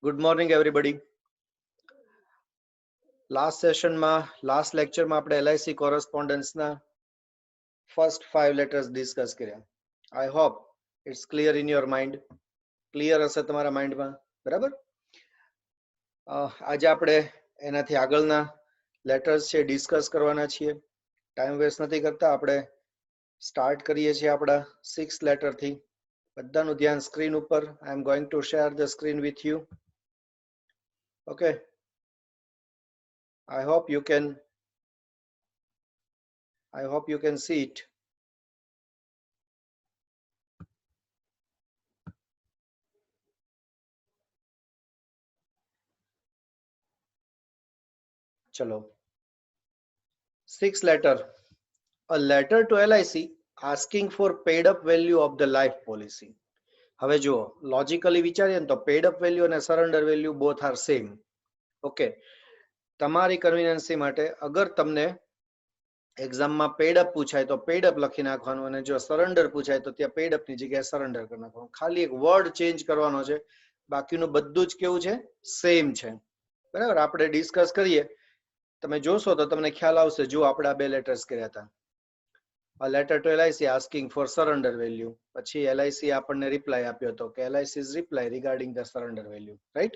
Good morning, everybody. Last session last lecture આપણે LIC correspondence ના first 5 letters discuss કર્યા. I hope it's clear in your mind. Clear હશે તમારા માઇન્ડમાં, બરાબર? આજે આપણે એનાથી આગળના લેટર્સ છે ડિસ્કસ કરવાના છીએ. ટાઈમ વેસ્ટ નથી કરતા, આપણે સ્ટાર્ટ કરીએ છીએ આપણા 6th લેટર થી. બધાનું ધ્યાન સ્ક્રીન ઉપર. I am going to share the screen with you. Okay. I hope you can see it. Chalo. 6th letter. A letter to LIC asking for paid up value of the life policy. હવે જો logically વિચારીએ ને તો paid up value અને surrender value both are same. Okay, તમારી convenience માટે અગર તમને એક્ઝામમાં પેડ અપ પૂછાય તો પેડ અપ લખી નાખવાનું, અને જો સરેન્ડર પૂછાય તો ત્યાં પેડ અપ ની જગ્યાએ સરેન્ડર કરી નાખવાનું. ખાલી એક વર્ડ ચેન્જ કરવાનો છે, બાકીનું બધું જ કેવું છે? સેમ છે. બરાબર? આપણે ડિસ્કસ કરીએ, તમે જોશો તો તમને ખ્યાલ આવશે. જો આપણે આ બે લેટર્સ કર્યા હતા. A letter to LIC asking for surrender value. પછી LIC આપણને રિપ્લાય આપ્યો હતો કે LIC's reply regarding the surrender value, right?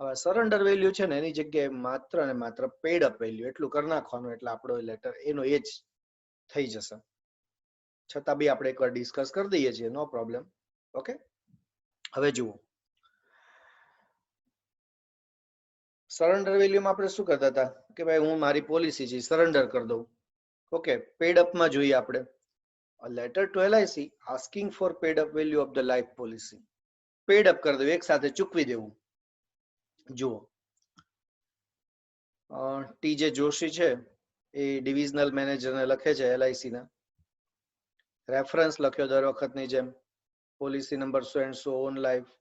હવે સરેન્ડર વેલ્યુ છે ને એની જગ્યાએ માત્ર ને માત્ર પેડ અપ વેલ્યુ એટલું કરી નાખવાનું, એટલે આપણો લેટર એનો એ જ થઈ જશે. છતાં બી આપણે એકવાર ડિસ્કસ કરી દઈએ છીએ, નો પ્રોબ્લેમ. ઓકે, હવે જુઓ, સરેન્ડર વેલ્યુમાં આપણે શું કરતા હતા કે ભાઈ હું મારી પોલિસી છે સરેન્ડર કરી દઉં. ઓકે, પેડ અપમાં જોઈએ આપણે. A letter to LIC asking for paid up value of the life policy. Paid up કરી દેવું, એક સાથે ચૂકવી દેવું. જુઓ, ટીજે જોશી છે એ ડિવિઝનલ મેનેજરને લખે છે LIC ના. રેફરન્સ લખ્યો દર વખતની જેમ. Policy number so and so on life,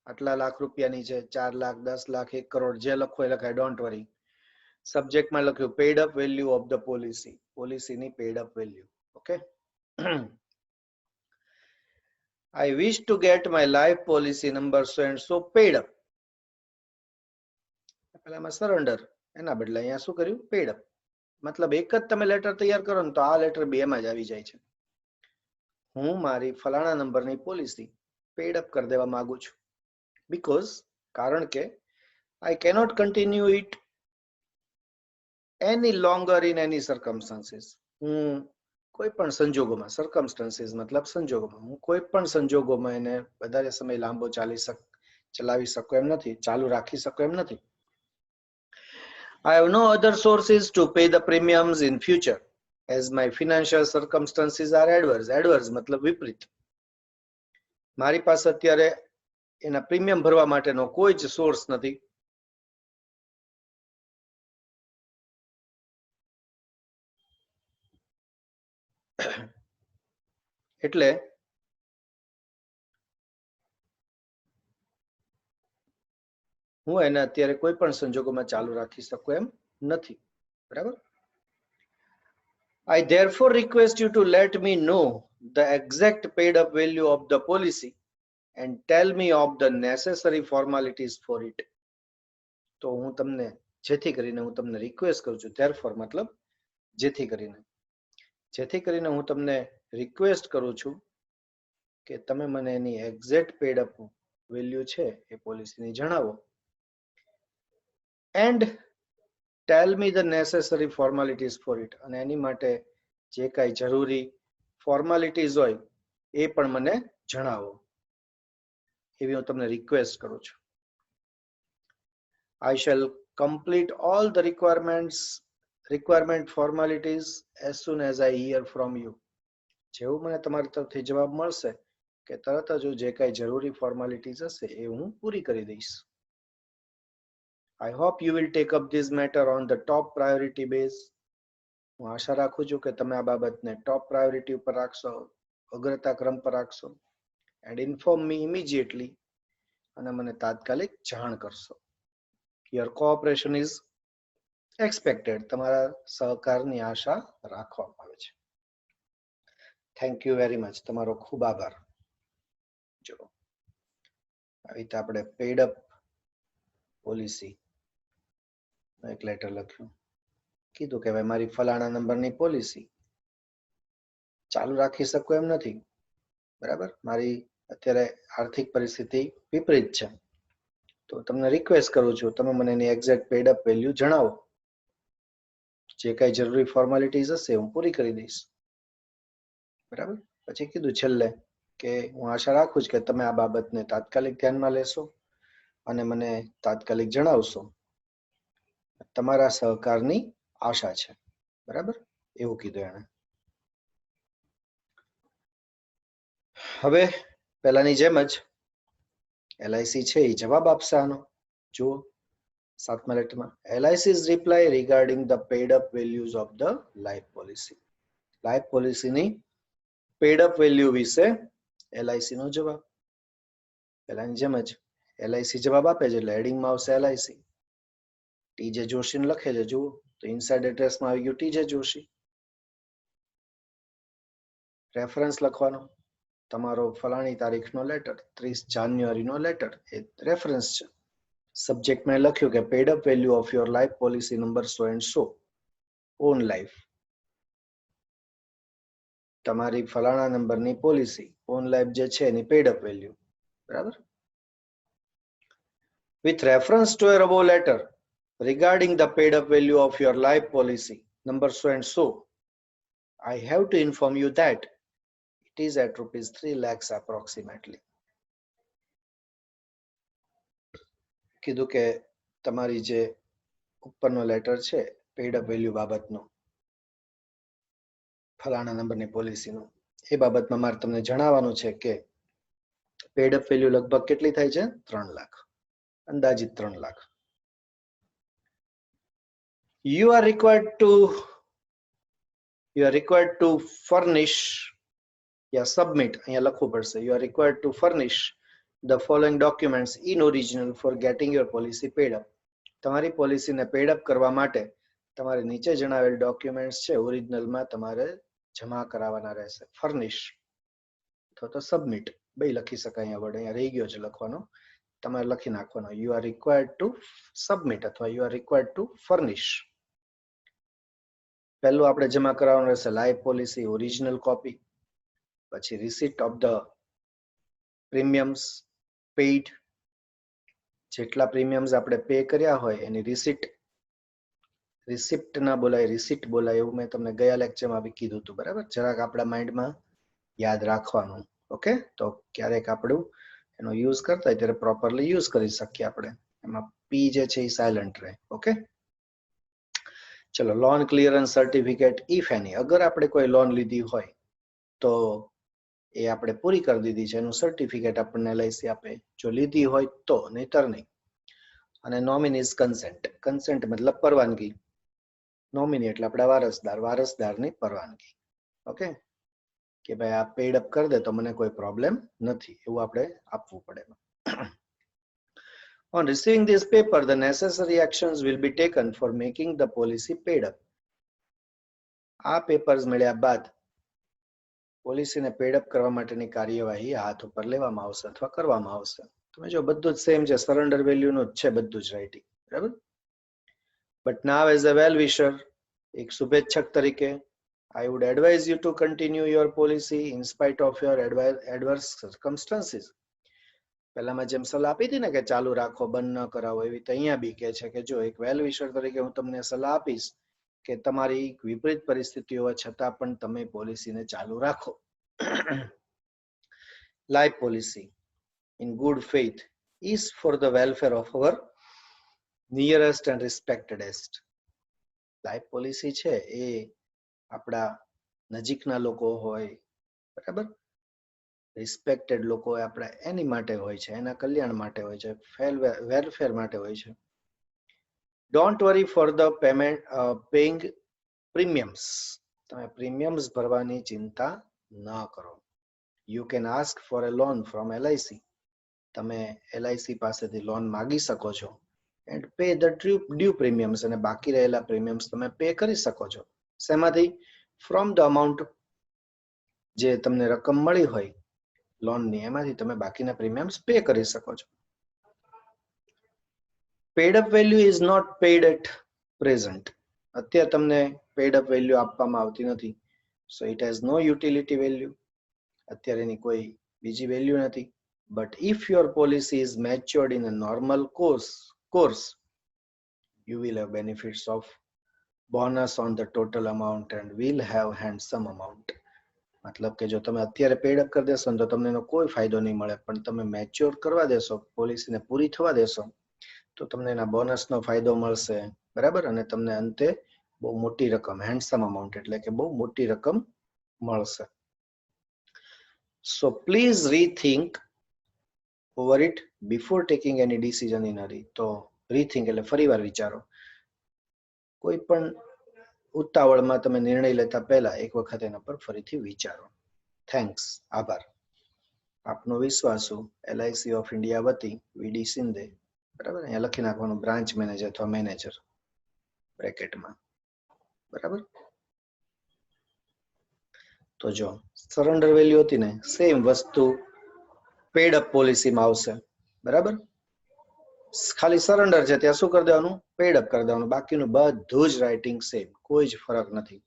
આટલા લાખ રૂપિયાની છે, 4 લાખ, 10 લાખ, 1 કરોડ, જે લખો એ લખાય, ડોન્ટ વરી. સબ્જેક્ટમાં લખ્યું paid up value of the policy, પોલિસીની paid up value. Okay. I wish to get my life policy number so and so paid up. પેલામાં સરેન્ડર, એના બદલે અહીંયા શું કર્યું? Paid up. મતલબ એક જ તમે લેટર તૈયાર કરો ને તો આ લેટર બે માં જ આવી જાય છે. હું મારી ફલાણા નંબરની પોલિસી પેડ અપ કરી દેવા માંગુ છું. બીકોઝ, કારણ કે I cannot continue it any longer in any circumstances. હું કોઈ પણ સંજોગોમાં, સર્કમસ્ટન્સીસ મતલબ સંજોગોમાં, હું કોઈ પણ સંજોગોમાં એને વધારે સમય લાંબો ચલાવી શકું એમ નથી, ચાલુ રાખી શકું એમ નથી. I have no other sources to pay the premiums in future as my financial circumstances are adverse. Adverse મતલબ વિપરીત. મારી પાસે અત્યારે એના પ્રીમિયમ ભરવા માટેનો કોઈ જ સોર્સ નથી. એટલે હું એને અત્યારે કોઈ પણ સંજોગોમાં ચાલુ રાખી શકું એમ નથી. બરાબર? I therefore request you to let me know the exact paid up value of the policy and tell me of the necessary formalities for it. તો હું તમને જેથી કરીને હું તમને રિક્વેસ્ટ કરું છું. therefore મતલબ જેથી કરીને હું તમને રિક્વેસ્ટ કરું છું કે તમે મને એની એક્ઝેક્ટ પેડ અપ વેલ્યુ છે એ પોલિસીની જણાવો. And tell me the necessary formalities for it, અને એની માટે જે કાંઈ જરૂરી ફોર્માલિટીઝ હોય એ પણ મને જણાવો, એવી હું તમને રિક્વેસ્ટ કરું છું. I shall complete all the requirement formalities as soon as I hear from you. જેવું મને તમારી તરફથી જવાબ મળશે કે તરત જ જે કાંઈ જરૂરી ફોર્માલિટીઝ હશે એ હું પૂરી કરી દઈશ. I hope you will take up this matter on the top priority base. હું આશા રાખું છું કે તમે આ બાબતને ટોપ પ્રાયોરિટી ઉપર રાખશો, અગ્રતા ક્રમ પર રાખશો. and inform me immediately, અને મને તાત્કાલિક જાણ કરશો. Your cooperation is expected. તમારા સહકારની આશા રાખવામાં આવે છે. Thank you very much. તમારો ખૂબ આભાર. જો આવી રીતે આપણે પેડ અપ પોલિસી એક લેટર લખ્યું, કીધું કે ભાઈ મારી ફલાણા નંબરની પોલિસી ચાલુ રાખી શકું એમ નથી, બરાબર, મારી અત્યારે આર્થિક પરિસ્થિતિ વિપરીત છે, તો તમને રિક્વેસ્ટ કરું છું તમે મને એની એક્ઝેક્ટ પેડ અપ વેલ્યુ જણાવો, જે કઈ જરૂરી ફોર્માલિટીઝ હશે હું પૂરી કરી દઈશ, બરાબર. પછી કીધું છેલ્લે કે હું આશા રાખું છું કે તમે આ બાબતને તાત્કાલિક ધ્યાનમાં લેશો અને મને તાત્કાલિક જણાવશો, તમારા સહકારની આશા છે, બરાબર, એવું કીધું એને. હવે પહેલાની જેમ જ એલઆઈસી છે એ જવાબ આપશે આનો. જુઓ 7મા લેટરમાં, LIC's reply regarding the paid up values of the life policy. Life પોલિસીની પેડ અપ વેલ્યુ વિશે LIC નો જવાબ. પહેલાની જેમ જ LIC જવાબ આપે છે એટલે હેડિંગમાં આવશે LIC. ટીજે જોશી લખે છે, જુઓ તો ઇનસાઇડ એડ્રેસમાં આવી ગયું ટીજે જોશી. રેફરન્સ લખવાનો, તમારો ફલાણી તારીખનો લેટર 30 જાન્યુઆરીનો લેટર એ રેફરન્સ છે. સબ્જેક્ટમાં લખ્યું કે paid up value of your life policy number so and so on life, તમારી ફલાણા નંબરની પોલિસી ઓન લાઈફ જે છે એની પેડ અપ વેલ્યુ, બરાબર. With reference to your above letter regarding the paid up value of your life policy number so and so, I have to inform you that it is at rupees 3 lakhs approximately. કીધું કે તમારી જે ઉપરનો letter છે pad up value બાબતનો ફલાણા નંબરની પોલિસીનો, એ બાબતમાં મારે તમને જણાવવાનું છે કે પેડ અપ વેલ્યુ લગભગ કેટલી થાય છે? 3 લાખ, અંદાજિત 3 lakh. You are required to furnish submit, અહીંયા લખવું પડશે, you are required to furnish the following documents in original for getting your policy paid up. તમારી પોલિસીને પેડ અપ કરવા માટે તમારે નીચે જણાવેલ ડોક્યુમેન્ટ્સ છે ઓરિજિનલમાં તમારે જમા કરાવવાના રહેશે. ફર્નિશ અથવા તો સબમિટ બે લખી શકાય, અહીંયા વર્ડ અહીંયા રહી ગયો છે લખવાનો, તમારે લખી નાખવાનો, you are required to submit અથવા you are required to furnish. પહેલું આપણે જમા કરાવવાનું રહેશે લાઈફ પોલિસી ઓરિજિનલ કોપી, પછી receipt of the premiums paid, જેટલા પ્રીમિયમ્સ આપણે પે કર્યા હોય એની રિસીટ, રિસિપ્ટ ના બોલાય રિસીટ બોલાય એવું મેં તમને ગયા લેક્ચરમાં બી કીધું હતું, બરાબર. જરાક આપણા માઇન્ડમાં યાદ રાખવાનું, ઓકે, તો ક્યારેક આપણું એનો યુઝ કરતા હોય ત્યારે પ્રોપરલી યુઝ કરી શકીએ આપણે, એમાં પી જે છે એ સાયલન્ટ રહે, ઓકે. ચલો, લોન ક્લિયરન્સ સર્ટિફિકેટ ઇફ એની, અગર આપણે કોઈ લોન લીધી હોય તો એ આપણે પૂરી કરી દીધી છે એનું સર્ટિફિકેટ આપણને LIC આપે, જો લીધી હોય તો, નહીતર નહીં. અને નોમિનીઝ કન્સેન્ટ, કન્સેન્ટ મતલબ પરવાનગી, નોમિની એટલે આપણા વારસદાર, વારસદારની પરવાનગી, ઓકે, કે ભાઈ આ પેડ અપ કરી દે તો મને કોઈ પ્રોબ્લેમ નથી, એવું આપણે આપવું પડે. On receiving this paper, the necessary actions will be taken for making the policy paid up. આ પેપર્સ મળ્યા બાદ પોલિસીને પેડ અપ કરવા માટેની કાર્યવાહી હાથ ઉપર લેવામાં આવશે અથવા કરવામાં આવશે. તમે જો બધું જ સેમ છે, સરેન્ડર વેલ્યુનું જ છે બધું જ રાઇટિંગ, બરાબર. બટ નાવ એઝ અ વેલ વિશર, એક શુભેચ્છક તરીકે, I would advise you to continue your policy in spite of your adverse circumstances. પહેલામાં જેમ સલાહ આપી હતી ને કે ચાલુ રાખો, બંધ ન કરાવો, એવી તો અહીંયા બી કે છે કે જો એક વેલ વિશર તરીકે હું તમને સલાહ આપીશ કે તમારી વિપરીત પરિસ્થિતિઓ છતાં પણ તમે પોલિસીને ચાલુ રાખો. Life policy in good faith is for the welfare of our nearest and respectedest. Life policy છે એ આપણા નજીકના લોકો હોય, બરાબર, રિસ્પેક્ટેડ લોકો હોય આપણા, એની માટે હોય છે, એના કલ્યાણ માટે હોય છે, વેલફેર માટે હોય છે. Don't worry for the payment paying premiums, તમે પ્રીમિયમ્સ ભરવાની ચિંતા ન કરો. You can ask for a loan from LIC, તમે LIC પાસેથી લોન માગી શકો છો, and pay the due premiums, અને બાકી રહેલા પ્રીમિયમ્સ તમે પે કરી શકો છો. શેમાંથી? ફ્રોમ ધ અમાઉન્ટ, જે તમને રકમ મળી હોય લોનની એમાંથી તમે બાકીના પ્રીમિયમ્સ પે કરી શકો છો. Paid up value is not paid at present. અત્યારે તમને પેડ અપ વેલ્યુ આપવામાં આવતી નથી. So it has no utility value. અત્યારે એની કોઈ બીજી વેલ્યુ નથી. But if your policy is matured in a normal course you will have benefits of bonus on the total amount and will have handsome amount. મતલબ કે જો તમે અત્યારે પેડ અપ કરી દેશો ને તો તમને એનો કોઈ ફાયદો નહીં મળે, પણ તમે મેચ્યોર કરવા દેશો, પોલિસીને પૂરી થવા દેશો, તો તમને એના બોનસનો ફાયદો મળશે, બરાબર, અને તમને અંતે બહુ મોટી રકમ, હેન્ડસમ અમાઉન્ટ એટલે કે બહુ મોટી રકમ મળશે. So please rethink over it before taking any decision in hurry. તો રીથિંક એટલે ફરીવાર વિચારો. કોઈ પણ ઉતાવળમાં તમે નિર્ણય લેતા પહેલા એક વખત એના પર ફરીથી વિચારો. થેન્ક્સ, આભાર. આપનો વિશ્વાસુ એલઆઈસી ઓફ ઇન્ડિયા વતી વીડી સિંધે, બરાબર, અહીંયા લખી નાખવાનું બ્રાન્ચ મેનેજર અથવા મેનેજર બ્રેકેટમાં, બરાબર. તો જો સરેન્ડર વેલ્યુ હતી ને, સેમ વસ્તુ પેડ અપ પોલિસીમાં આવશે, બરાબર. ખાલી સરેન્ડર છે ત્યાં શું કરી દેવાનું, પેડ અપ કરી દેવાનું. બાકીનું બધું જ રાઇટિંગ સેમ, કોઈ જ ફરક નથી.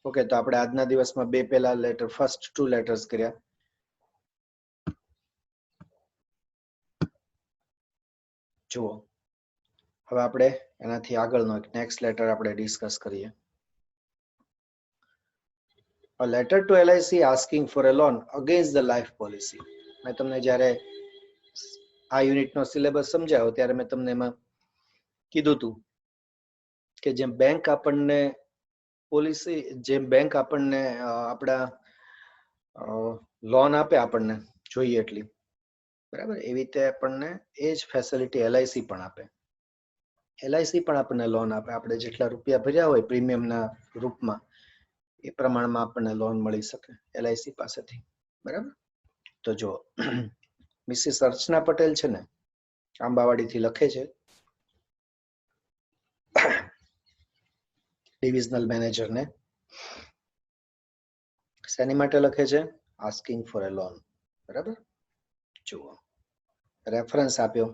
ઓકે, તો આપણે આજના દિવસમાં બે પહેલા લેટર, ફર્સ્ટ ટુ લેટર્સ કર્યા. જુઓ, હવે આપણે એનાથી આગળનો એક નેક્સ્ટ લેટર આપણે ડિસ્કસ કરીએ. A letter to LIC asking for a loan against the life policy. મેં તમને જ્યારે આ યુનિટનો સિલેબસ સમજાવ્યો ત્યારે મેં તમને એમાં કીધું હતું કે જેમ બેંક આપણને પોલિસી, જેમ બેંક આપણને આપણા લોન આપે આપણને જોઈએ એટલી, બરાબર, એવી રીતે આપણને એ જ ફેસિલિટી એલઆઈસી પણ આપે. એલઆઈસી પણ આપણને લોન આપે. આપણે જેટલા રૂપિયા ભર્યા હોય પ્રીમિયમના રૂપમાં એ પ્રમાણમાં આપણને લોન મળી શકે એલઆઈસી પાસેથી, બરાબર. તો જો મિસિસ અર્ચના પટેલ છે ને, આંબાવાડીથી લખે છે, ડિવિઝનલ મેનેજરને. શેની માટે લખે છે? આસ્કિંગ ફોર એ લોન, બરાબર. જુઓ, રેફરન્સ આપ્યો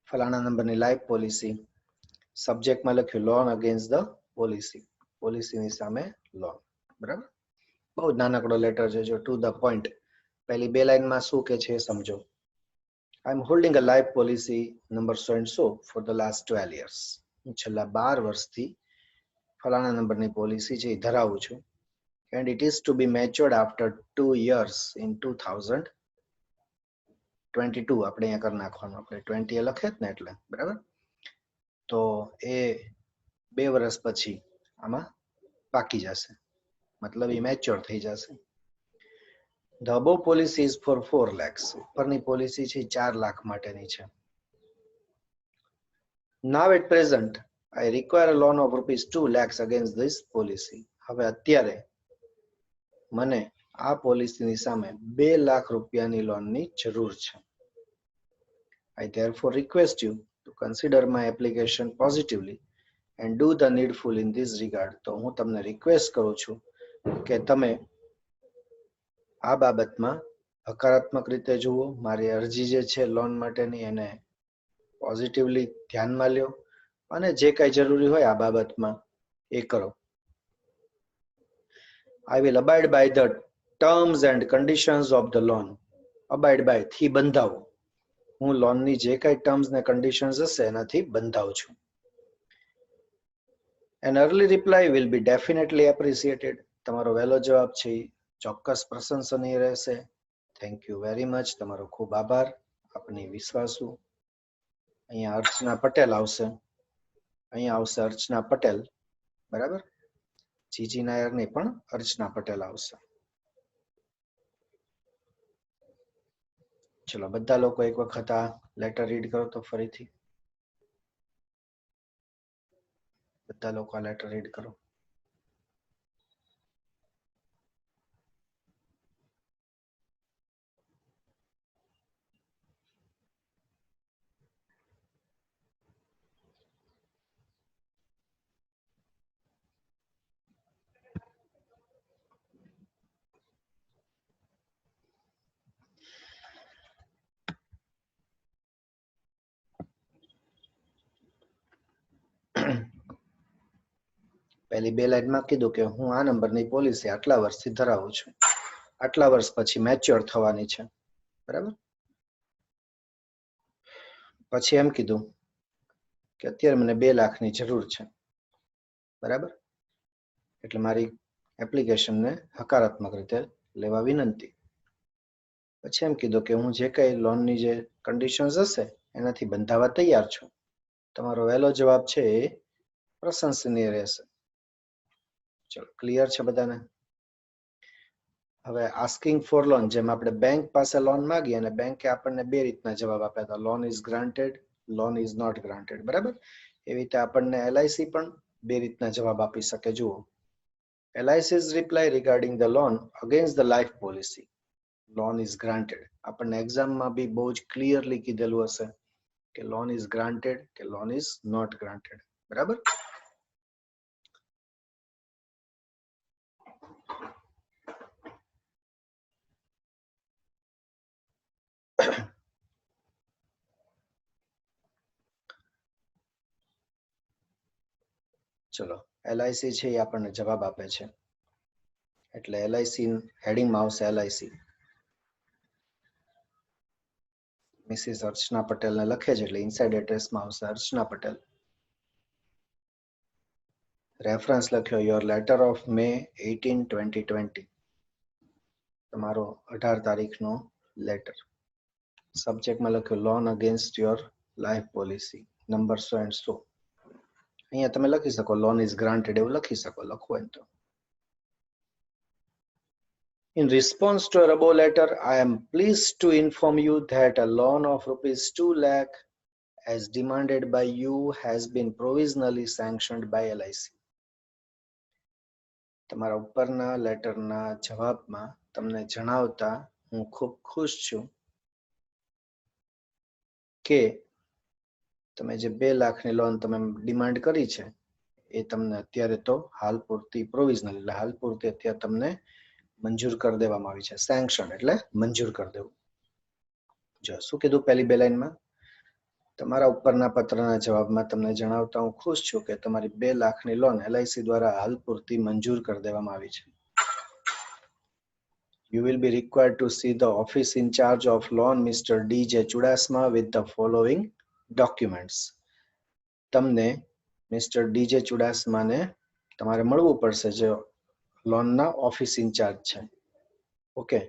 ફલાણા નંબરની લાઈફ પોલિસી, સબ્જેક્ટમાં લખ્યું લોન અગેન્સ્ટ ધ પોલિસી, પોલિસીની સામે લોન, બરાબર. બહુ નાનકડો લેટર છે, જો ટુ ધ પોઈન્ટ. પહેલી બે લાઈનમાં શું કે છે સમજો. I am holding a life policy number so and so for the last 12 years. હું છેલ્લા 12 વર્ષથી ફલાણા નંબરની પોલિસી છે એ ધરાવું છું. And it is to be matured after 2 years in 2022. આપણે અહીંયા કરી નાખવાનું, આપણે 20 લખે જ ને એટલે, બરાબર. તો એ 2 વર્ષ પછી આમાં પાકી જશે, મતલબ એ મેચ્યોર થઈ જશે. The above policy is for 4 lakhs. ઉપરની પોલિસી છે 4 લાખ માટેની છે. Now at present I require a loan of rupees 2 lakhs against this policy. હવે અત્યારે મને આ પોલિસીની સામે 2 લાખ રૂપિયાની લોનની જરૂર છે. I therefore request you to consider my application positively and do the needful in this regard. તો હું તમને રિક્વેસ્ટ કરું છું કે તમે આ બાબતમાં હકારાત્મક રીતે જુઓ, મારી અરજી જે છે લોન માટેની એને પોઝિટિવલી ધ્યાનમાં લ્યો, અને જે કાંઈ જરૂરી હોય આ બાબતમાં એ કરો. I will abide by the terms and conditions of the loan. Abide by થી બંધાવો. હું લોનની જે કાંઈ ટર્મ્સ ને કન્ડિશન્સ હશે એનાથી બંધાવું છું. An early reply will be definitely appreciated. તમારો વહેલો જવાબ છે ચોક્કસ પ્રશંસનીય રહેશે. Thank you very much. તમારો ખૂબ આભાર. આપની વિશ્વાસુ. અહીંયા અર્ચના પટેલ આવશે, અહીંયા આવશે અર્ચના પટેલ, બરાબર. જીજી નાયરની પણ અર્ચના પટેલ આવશે. ચલો બધા લોકો એક વખત આ લેટર રીડ કરો તો ફરીથી. બધા લોકો આ લેટર રીડ કરો. પહેલી બે લાઈનમાં કીધું કે હું આ નંબરની પોલિસી આટલા વર્ષથી ધરાવું છું, આટલા વર્ષ પછી મેચ્યોર થવાની છે, બરાબર. પછી એમ કીધું કે અત્યારે મને 2 લાખની જરૂર છે, બરાબર. એટલે મારી એપ્લિકેશનને હકારાત્મક રીતે લેવા વિનંતી. પછી એમ કીધું કે હું જે કઈ લોનની જે કન્ડિશન્સ હશે એનાથી બંધાવા તૈયાર છું. તમારો વહેલો જવાબ છે એ પ્રશંસનીય રહેશે. ચલો, ક્લિયર છે બધાને? હવે આસ્કિંગ ફોર લોન, જેમ આપણે બેંક પાસે લોન માંગીએ અને બેંકે આપણને 2 રીતના જવાબ આપ્યા હતા, loan is granted, loan is not granted, બરાબર. એવી રીતે આપણને એલઆઈસી પણ 2 રીતના જવાબ આપી શકે. જુઓ, LIC's reply regarding the loan against the life policy, loan is granted. આપણને એક્ઝામમાં બી બહુ જ ક્લિયરલી કીધેલું હશે કે લોન ઇઝ ગ્રાન્ટેડ કે લોન ઇઝ નોટ ગ્રાન્ટેડ, બરાબર. ચલો, એલઆઈસી છે એ આપણને જવાબ આપે છે, એટલે એલઆઈસી હેડિંગમાં આવશે એલઆઈસી. મિસિસ અર્ચના પટેલને લખે છે એટલે ઇનસાઇડ એડ્રેસમાં આવશે અર્ચના પટેલ. રેફરન્સ લખ્યો યોર લેટર ઓફ મે 18, 2020, તમારો 18 તારીખનો લેટર. સબ્જેક્ટમાં લખ્યો loan against your life policy, number so and સો. અહીંયા તમે લખી શકો લોન ઇઝ ગ્રાન્ટેડ એવું લખી શકો, લખવું હોય તો. In response to your above letter, I am pleased to inform you that a loan of rupees 2 lakh as demanded by you has been provisionally sanctioned by LIC. તમારા ઉપરના લેટરના જવાબમાં તમને જણાવતા હું ખૂબ ખુશ છું કે તમે જે 2 લાખની લોન તમે ડિમાન્ડ કરી છે એ તમને અત્યારે તો હાલ પૂરતી પ્રોવિઝનલ, એટલે હાલ પૂરતી અત્યારે તમને મંજૂર કરી દેવામાં આવી છે. સેન્કશન એટલે મંજૂર કરી દેવું. જો શું કીધું પહેલી 2 લાઈનમાં, તમારા ઉપરના પત્રના જવાબમાં તમને જણાવતા હું ખુશ છું કે તમારી 2 લાખની લોન એલઆઈસી દ્વારા હાલ પૂરતી મંજૂર કરી દેવામાં આવી છે. You will be required to see the office in charge of loan, Mr. D.J. Chudasma, with the following documents. તમને મિસ્ટર ડીજે ચુડાસમાને તમારે મળવું પડશે, જે લોનના ઓફિસ ઇન્ચાર્જ છે. ઓકે,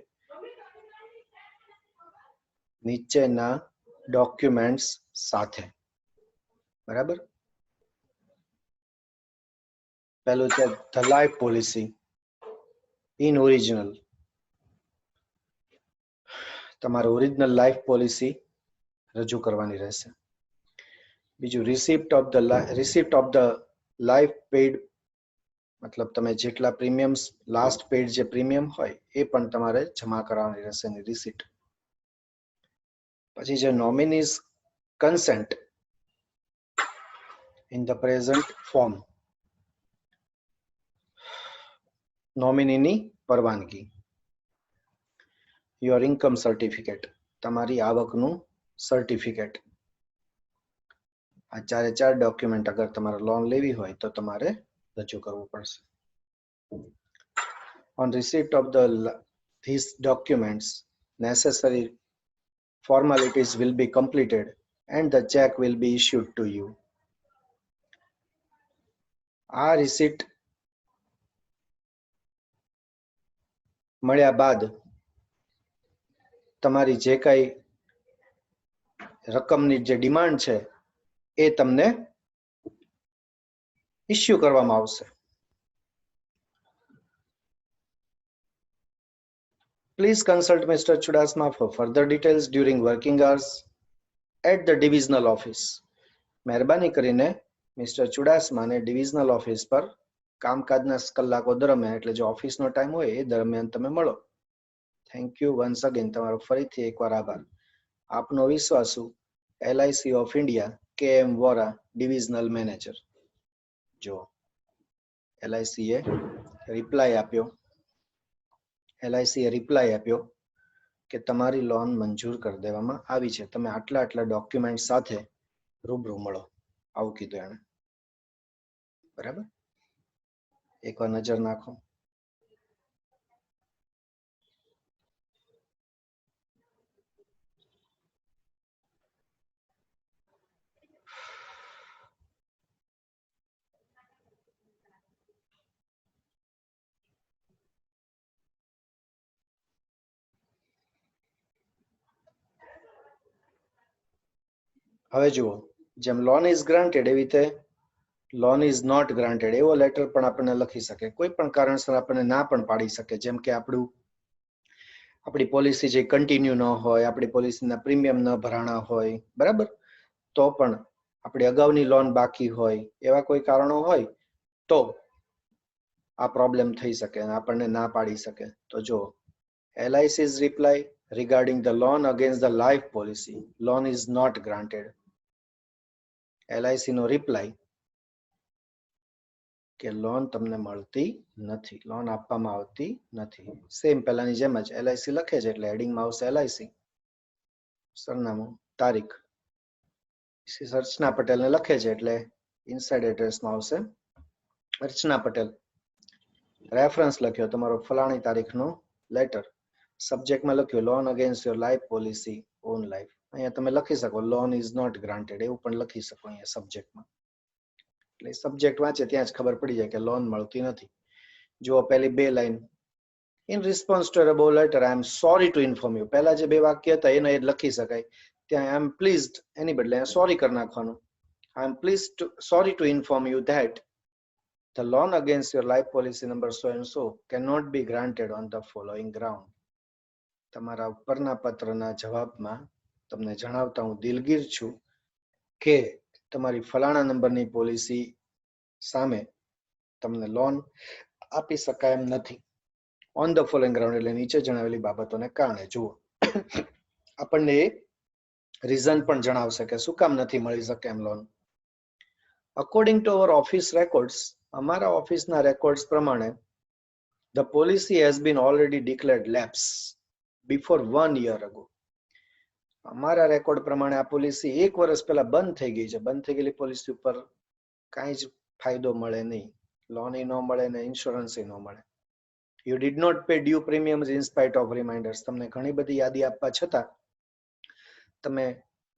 નીચેના ડોક્યુમેન્ટ્સ સાથે, બરાબર. પહેલું છે the life policy in original, તમારે ઓરિજિનલ લાઈફ પોલિસી રજૂ કરવાની રહેશે. બીજું receipt of the life paid, મતલબ તમે જેટલા પ્રીમિયમ્સ લાસ્ટ પેડ જે પ્રીમિયમ હોય એ પણ તમારે જમા કરાવવાની રહેશે એની રિસિપ્ટ. પછી જે nominees consent in the present form, નોમિનીની પરવાનગી. યોર ઇન્કમ સર્ટિફિકેટ, તમારી આવકનું સર્ટિફિકેટ. આ 4 ડોક્યુમેન્ટ અગર તમારે લોન લેવી હોય તો તમારે રજૂ કરવું પડશે. On receipt of these documents, necessary formalities will be completed and the check will be issued to you. આ રિસીટ મળ્યા બાદ તમારી જે કઈ રકમની જે ડિમાન્ડ છે એ તમને ઇસ્યુ કરવામાં આવશે. Please consult Mr. Chudasma for further details during working hours at the divisional office. મહેરબાની કરીને મિસ્ટર ચુડાસમાને ડિવિઝનલ ઓફિસ પર કામકાજના કલાકો દરમિયાન, એટલે જે ઓફિસનો ટાઈમ હોય એ દરમિયાન તમે મળો. થેન્ક યુ વન્સ અગેન, તમારો ફરીથી એકવાર આભાર. આપનો વિશ્વાસુ LIC of India KM Vora, divisional manager. જો LIC એ રિપ્લાય આપ્યો કે તમારી લોન મંજૂર કરી દેવામાં આવી છે, તમે આટલા ડોક્યુમેન્ટ સાથે રૂબરૂ મળો, આવું કીધું એને, બરાબર. એકવાર નજર નાખો. હવે જુઓ, જેમ લોન ઇઝ ગ્રાન્ટેડ એવી રીતે લોન ઇઝ નોટ ગ્રાન્ટેડ એવો લેટર પણ આપણને લખી શકે. કોઈ પણ કારણસર આપણને ના પણ પાડી શકે. જેમ કે આપણી પોલિસી જે કન્ટિન્યુ ન હોય, આપણી પોલિસીના પ્રીમિયમ ન ભરાણા હોય, બરાબર, તો પણ આપણી અગાઉની લોન બાકી હોય, એવા કોઈ કારણો હોય તો આ પ્રોબ્લેમ થઈ શકે અને આપણને ના પાડી શકે. તો જો LIC's reply regarding the loan against the life policy, loan is not granted. LIC નો રિપ્લાય કે લોન તમને મળતી નથી, લોન આપવામાં આવતી નથી. સેમ પહેલાની જેમ જ LIC લખે છે એટલે હેડિંગમાં આવશે LIC, સરનામું, તારીખ. અર્ચના પટેલને લખે છે એટલે ઇનસાઇડ એડ્રેસમાં આવશે અર્ચના પટેલ. રેફરન્સ લખ્યો તમારો ફલાણી તારીખનો લેટર. સબ્જેક્ટમાં લખ્યું loan against your life policy on life. અહીંયા તમે લખી શકો લોન ઇઝ નોટ ગ્રાન્ટેડ એવું પણ લખી શકો અહીંયા સબ્જેક્ટમાં. એટલે સબ્જેક્ટ વાંચે ત્યાં જ ખબર પડી જાય કે લોન મળતી નથી. જુઓ પહેલી બે line, in response to a above letter I am sorry to inform you. પહેલા જે બે વાક્ય હતા એને એ લખી શકાય. ત્યાં આઈ એમ પ્લીઝડ એની બદલે સોરી કરી નાખવાનું. I am pleased sorry to inform you that the loan against your life policy number so and so cannot be granted on the following ground. તમારા ઉપરના પત્રના જવાબમાં તમને જણાવતા હું દિલગીર છું કે તમારી ફલાણા નંબરની પોલિસી સામે તમને લોન આપી શકાય એમ નથી. ઓન ધ ફોલોઈંગ ગ્રાઉન્ડ એટલે નીચે જણાવેલી બાબતોને કારણે. જુઓ આપણને રીઝન પણ જણાવશે કે શું કામ નથી મળી શકે એમ loan. According to our office records, અમારા ઓફિસના રેકોર્ડ્સ પ્રમાણે the policy has been already declared lapse before 1 year ago. અમારા રેકોર્ડ પ્રમાણે આ પોલિસી 1 વર્ષ પહેલા બંધ થઈ ગઈ છે. બંધ થઈ ગયેલી પોલિસી ઉપર કાંઈ જ ફાયદો મળે નહીં, લોન ન મળે ને ઇન્સ્યોરન્સ ન મળે. You did not pay due premiums in spite of reminders. તમને ઘણી બધી યાદી આપવા છતાં તમે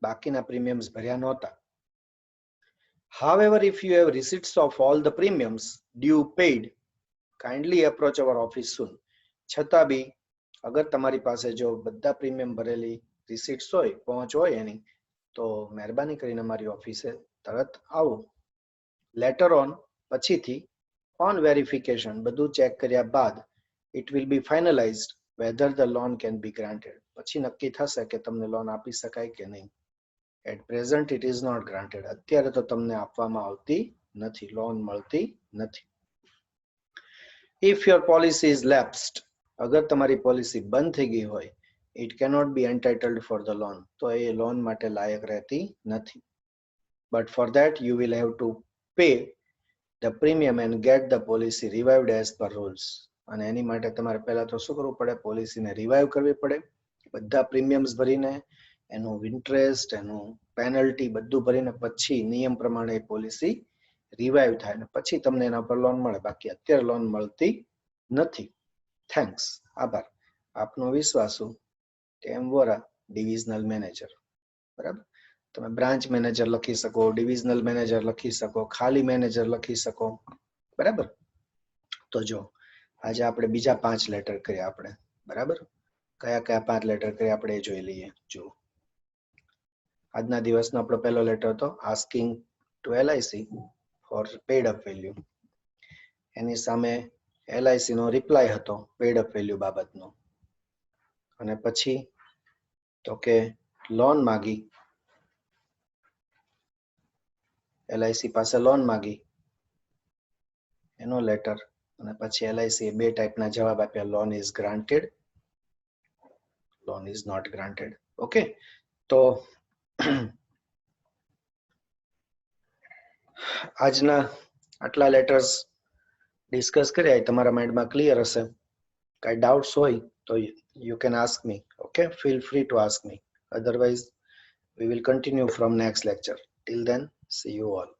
બાકીના પ્રીમિયમ્સ ભર્યા નહોતા. However, if you have receipts of all the premiums due paid, kindly approach our office soon. છતાં બી અગર તમારી પાસે જો બધા પ્રીમિયમ ભરેલી રિસીટ્સ હોય, પહોંચ હોય એની, તો મહેરબાની કરીને મારી ઓફિસે તરત આવો. લેટર ઓન પછીથી ઓન વેરિફિકેશન બધું ચેક કર્યા બાદ it will be finalised whether the loan can be granted. પછી નક્કી થશે કે તમને લોન આપી શકાય કે નહીં. At present it is not granted. અત્યારે તો તમને આપવામાં આવતી નથી, લોન મળતી નથી. If your policy is lapsed, અગર તમારી પોલિસી બંધ થઈ ગઈ હોય, it cannot be entitled for the loan. તો એ લોન માટે લાયક રહેતી નથી. But for that you will have to pay the premium and get the policy revived as per rules. અને એની માટે તમારે પહેલા તો શું કરવું પડે? પોલિસીને રિવાઇવ કરવી પડે. બધા પ્રીમિયમ્સ ભરીને એનું ઇન્ટરેસ્ટ, એનું પેનલ્ટી બધું ભરીને પછી નિયમ પ્રમાણે એ પોલિસી રિવાઇવ થાય ને પછી તમને એના પર લોન મળે. બાકી અત્યારે લોન મળતી નથી. થેન્ક્સ, આભાર. આપનો વિશ્વાસુ ટેમ વોરા, ડિવિઝનલ મેનેજર. બરાબર, તમે બ્રાન્ચ મેનેજર લખી શકો, ડિવિઝનલ મેનેજર લખી શકો, ખાલી મેનેજર લખી શકો. બરાબર. તો જો આજે આપણે બીજા 5 લેટર કર્યા આપણે. બરાબર, કયા કયા 5 લેટર કર્યા આપણે એ જોઈ લઈએ. જો આજના દિવસનો આપણો પહેલો લેટર હતો asking to LIC for paid up value. એની સામે LIC નો રિપ્લાય હતો પેડ અપ વેલ્યુ બાબતનો. અને પછી તો કે લોન માગી, LIC પાસે લોન માગી એનો લેટર. અને પછી LIC એ 2 ટાઈપના જવાબ આપ્યા, loan is granted, loan is not granted. Okay, તો આજના આટલા લેટર્સ ડિસ્કસ કર્યા એ તમારા માઇન્ડમાં ક્લિયર હશે. કાંઈ ડાઉટ્સ હોય તો you can ask me. Okay, feel free to ask me. Otherwise we will continue from next lecture. Till then, see you all.